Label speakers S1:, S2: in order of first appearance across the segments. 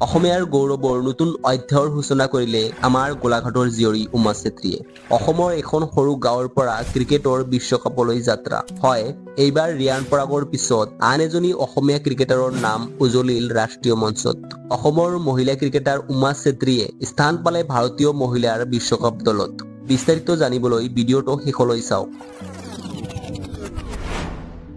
S1: অসমীয়াৰ গৌৰৱৰ নতুন অধ্যায়ৰ সূচনা কৰিলে আমাৰ গোলাঘাটৰ জীয়ৰী উমা চেত্ৰীয়ে। অসমৰ এখন সৰু গাঁৱৰ পৰা ক্ৰিকেটৰ বিশ্বকাপলৈ যাত্ৰা। হয়, এইবাৰ ৰিয়ান পৰাগৰ পিছত আন এজনী অসমীয়া ক্ৰিকেটাৰৰ নাম উজলিল ৰাষ্ট্ৰীয় মঞ্চত। অসমৰ মহিলা ক্ৰিকেটাৰ উমা চেত্ৰীয়ে স্থান পালে ভাৰতীয় মহিলাৰ বিশ্বকাপ দলত। বিস্তাৰিত জানিবলৈ ভিডিঅ'টো শেষলৈ চাওক।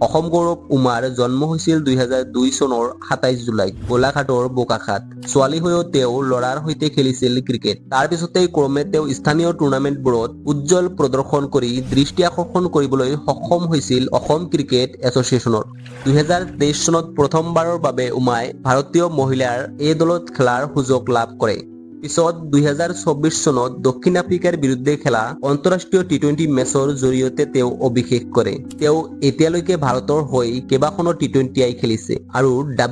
S1: অসম গৌৰৱ উমাৰ জন্ম হৈছিল 2002 চনৰ 27 জুলাইত গোলাঘাটৰ বোকাখাত। ছোৱালী হৈও তেওঁ ল'ৰাৰ সৈতে খেলিছিল ক্ৰিকেট। তাৰ পিছতেই ক্ৰমে তেওঁ স্থানীয় টুৰ্ণামেণ্টবোৰত উজ্জ্বল প্ৰদৰ্শন কৰি দৃষ্টি আকৰ্ষণ কৰিবলৈ সক্ষম হৈছিল অসম ক্ৰিকেট এছ'চিয়েশ্যনৰ। 2023 চনত প্ৰথমবাৰৰ বাবে উমাই ভাৰতীয় মহিলাৰ এই দলত খেলাৰ সুযোগ লাভ কৰে। পিছত 2024 চনত দক্ষিণ আফ্ৰিকাৰ বিৰুদ্ধে খেলা আন্তঃৰাষ্ট্ৰীয় টি20 মেচৰ জৰিয়তে তেওঁ অভিষেক কৰে। তেওঁ এতিয়ালৈকে ভাৰতৰ হৈ কেইবাখনো টি20 খেলিছে আৰু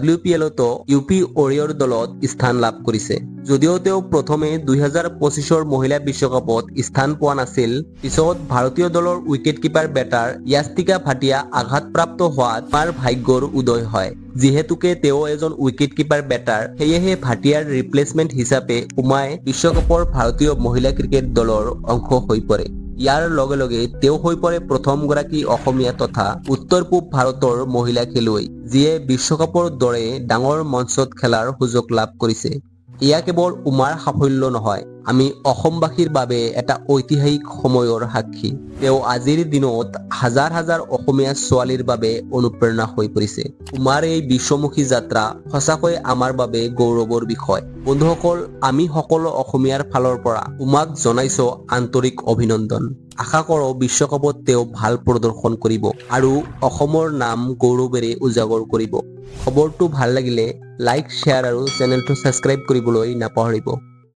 S1: WPLতো UP ৱাৰিয়ৰ দলত স্থান লাভ কৰিছে। যদিও তেওঁ প্ৰথমে 2025ৰ মহিলা বিশ্বকাপত স্থান পোৱা নাছিল, পিছত ভাৰতীয় দলৰ wicket keeper better Yastika Bhatia আঘাতপ্ৰাপ্ত হোৱাত তাৰ ভাগ্যৰ উদয় হয়। যিহেতুকে তেওঁ এজন উইকেট কিপাৰ বেটাৰ, সেয়েহে ভাটিয়াৰ ৰিপ্লেচমেণ্ট হিচাপে উমাই বিশ্বকাপৰ ভাৰতীয় মহিলা ক্ৰিকেট দলৰ অংশ হৈ পৰে। ইয়াৰ লগে লগে তেওঁ হৈ পৰে প্ৰথমগৰাকী অসমীয়া তথা উত্তৰ পূব ভাৰতৰ মহিলা খেলুৱৈ, যিয়ে বিশ্বকাপৰ দৰে ডাঙৰ মঞ্চত খেলাৰ সুযোগ লাভ কৰিছে। এয়া কেৱল উমাৰ সাফল্য নহয়, আমি অসমবাসীৰ বাবে এটা ঐতিহাসিক সময়ৰ সাক্ষী। তেওঁ আজিৰ দিনত হাজাৰ হাজাৰ অসমীয়া ছোৱালীৰ বাবে অনুপ্ৰেৰণা হৈ পৰিছে। উমাৰ এই বিশ্বমুখী যাত্ৰা সঁচাকৈ আমাৰ বাবে গৌৰৱৰ বিষয়। বন্ধুসকল, আমি সকলো অসমীয়াৰ ফালৰ পৰা উমাক জনাইছো আন্তৰিক অভিনন্দন। আশা কৰোঁ বিশ্বকাপত তেওঁ ভাল প্ৰদৰ্শন কৰিব আৰু অসমৰ নাম গৌৰৱেৰে উজাগৰ কৰিব। খবৰটো ভাল লাগিলে লাইক, শ্বেয়াৰ আৰু চেনেলটো ছাবস্ক্ৰাইব কৰিবলৈ নাপাহৰিব।